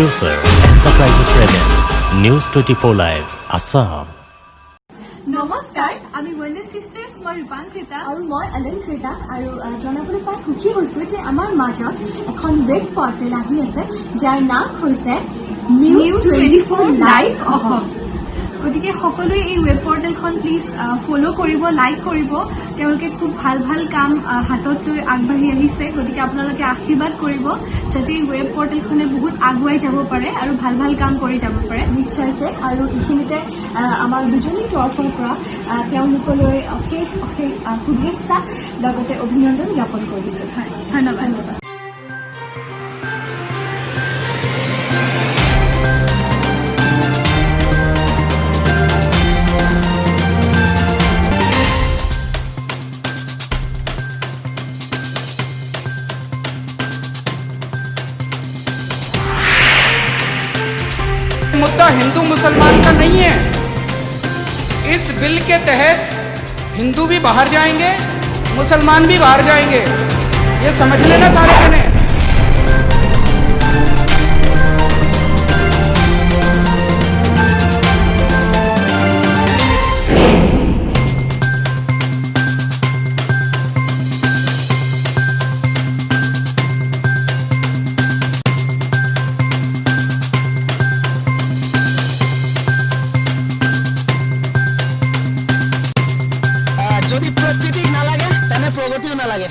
Producer Enterprises Presents News 24 Live Assam. নমস্কাৰ আমি ওয়েন্ডাৰ সিস্টাৰ্স মই ৰূপাঙ্কৃতা আৰু মই আলংকৃতা আৰু জনাবলৈ পাই সুখী হৈছো যে আমাৰ মাজত এখন ৱেব পৰ্টেল আহি আছে যাৰ নাম হৈছে নিউজ 24 লাইভ অসম গতিকে সকলোৱে এই ৱেব পৰ্টেলখন প্লিজ ফলো কৰিব লাইক কৰিব তেওঁলোকে খুব ভাল ভাল কাম হাতত লৈ আগবাঢ়ি আহিছে গতিকে আপোনালোকে আশীৰ্বাদ কৰিব যাতে এই ৱেব পৰ্টেলখনে বহুত আগুৱাই যাব পাৰে আৰু ভাল ভাল কাম কৰি যাব পাৰে নিশ্চয়কৈ আৰু এইখিনিতে আমাৰ দুজনী তৰফৰ পৰা তেওঁলোকলৈ অশেষ অশেষ শুভেচ্ছা লগতে অভিনন্দন জ্ঞাপন কৰিছোঁ ধন্যবাদ ধন্যবাদ मुद्दा हिंदू मुसलमान का नहीं है। इस बिल के तहत हिंदू भी बाहर जाएंगे, मुसलमान भी बाहर जाएंगे। ये समझ लेना सारे जने। যদি প্ৰকৃতিক নালাগে তেনে প্ৰগতিও নালাগে।